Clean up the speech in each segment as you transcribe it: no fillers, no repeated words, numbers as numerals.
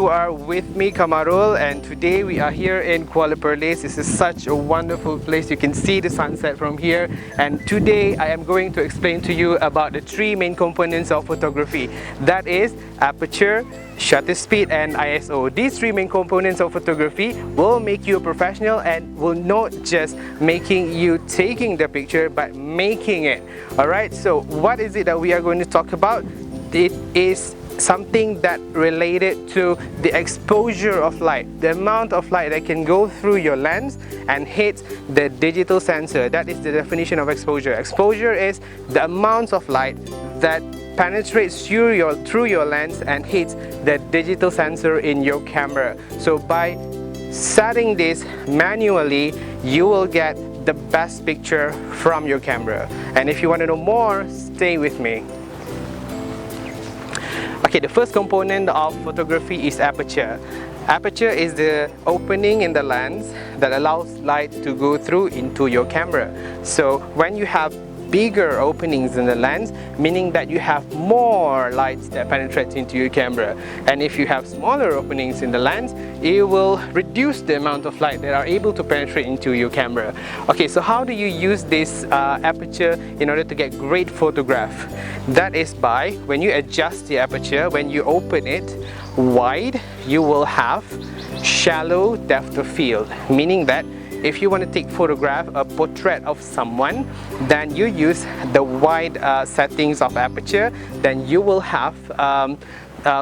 you are with me, Kamarul, and today we are here in Kuala Perlis. This is such a wonderful place. You can see the sunset from here, and today I am going to explain to you about the three main components of photography. That is aperture, shutter speed and ISO. These three main components of photography will make you a professional and will not just making you taking the picture but making it. Alright, so what is it that we are going to talk about? It is something that related to the exposure of light, the amount of light that can go through your lens and hit the digital sensor. That is the definition of exposure. Exposure is the amount of light that penetrates through your lens and hits the digital sensor in your camera. So by setting this manually, you will get the best picture from your camera. And if you want to know more, stay with me. Okay, the first component of photography is aperture. Aperture is the opening in the lens that allows light to go through into your camera. So when you have bigger openings in the lens, meaning that you have more lights that penetrate into your camera. And if you have smaller openings in the lens, it will reduce the amount of light that are able to penetrate into your camera. Okay, so how do you use this aperture in order to get great photograph? That is by, when you adjust the aperture, when you open it wide, you will have shallow depth of field, meaning that if you want to take a portrait of someone, then you use the wide settings of aperture, then you will have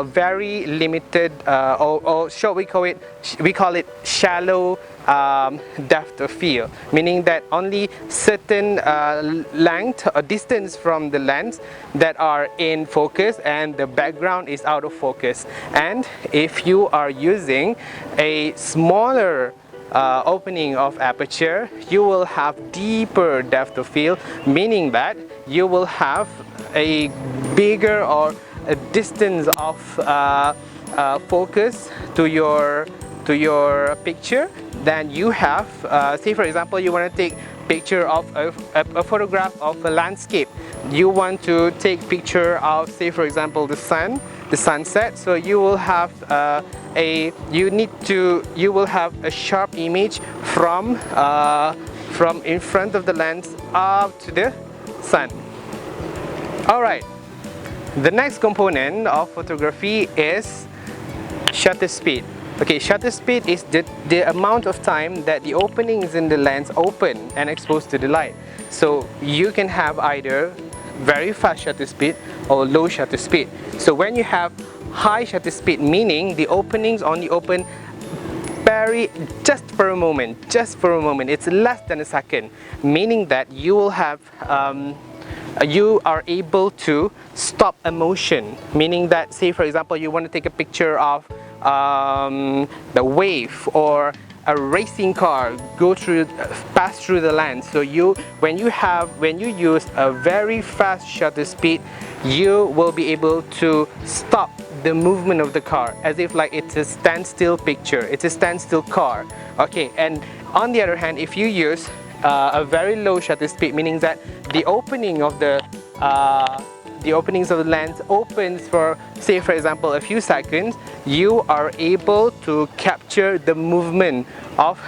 very limited, or shall we call it shallow depth of field, meaning that only certain length or distance from the lens that are in focus and the background is out of focus. And if you are using a smaller opening of aperture, you will have deeper depth of field, meaning that you will have a bigger or a distance of focus to your picture than you have. Say for example, you want to take picture of a photograph of a landscape. You want to take picture of, say for example, the sunset. So you will have you will have a sharp image from in front of the lens up to the sun. All right. The next component of photography is shutter speed. Okay, shutter speed is the amount of time that the openings in the lens open and exposed to the light. So you can have either very fast shutter speed or low shutter speed. So when you have high shutter speed, meaning the openings only open just for a moment, it's less than a second, meaning that you will have you are able to stop a motion, meaning that, say for example, you want to take a picture of the wave or a racing car pass through the lens. So when you use a very fast shutter speed, you will be able to stop the movement of the car as if like it's a standstill picture, it's a standstill car. Okay, and on the other hand, if you use a very low shutter speed, meaning that the opening of the openings of the lens opens for, say for example, a few seconds, you are able to capture the movement of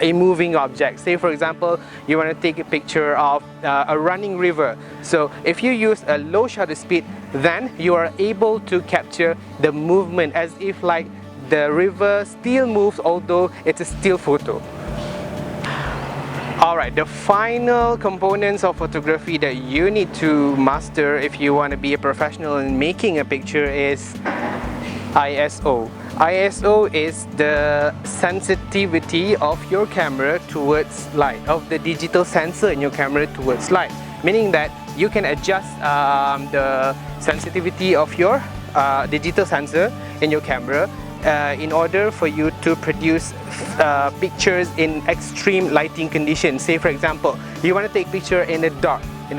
a moving object. Say for example, you want to take a picture of a running river. So if you use a low shutter speed, then you are able to capture the movement as if like the river still moves, although it's a still photo. Alright, the final components of photography that you need to master if you want to be a professional in making a picture is ISO. ISO is the sensitivity of your camera towards light, of the digital sensor in your camera towards light, meaning that you can adjust the sensitivity of your digital sensor in your camera in order for you to produce pictures in extreme lighting conditions. Say for example, you want to take picture in a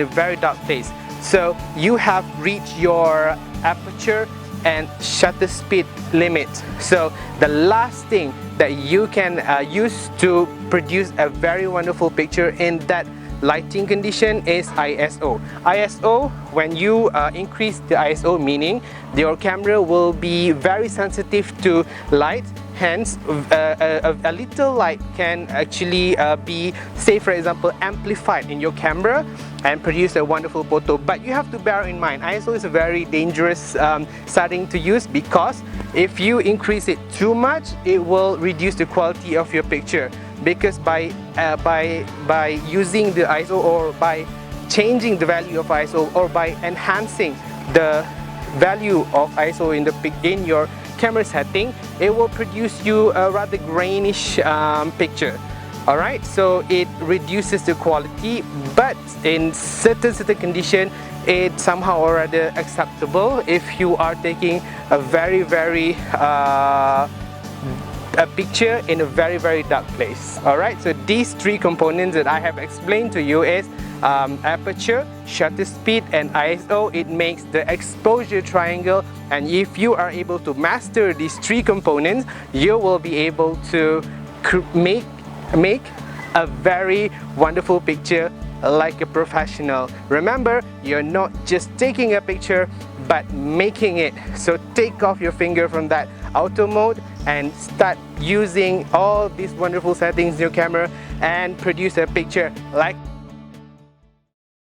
very dark place. So you have reached your aperture and shutter speed limit. So the last thing that you can use to produce a very wonderful picture in that lighting condition is ISO. ISO, when you increase the ISO, meaning your camera will be very sensitive to light. Hence, a little light can actually be, say for example, amplified in your camera and produce a wonderful photo. But you have to bear in mind, ISO is a very dangerous setting to use, because if you increase it too much, it will reduce the quality of your picture. Because by using the ISO, or by changing the value of ISO, or by enhancing the value of ISO in your camera setting, it will produce you a rather grainish picture. Alright, so it reduces the quality, but in certain condition, it's somehow or rather acceptable if you are taking a very a picture in a very dark place. Alright, so these three components that I have explained to you is aperture, shutter speed and ISO. It makes the exposure triangle, and if you are able to master these three components, you will be able to make a very wonderful picture like a professional. Remember, you're not just taking a picture but making it. So take off your finger from that auto mode and start using all these wonderful settings in your camera and produce a picture like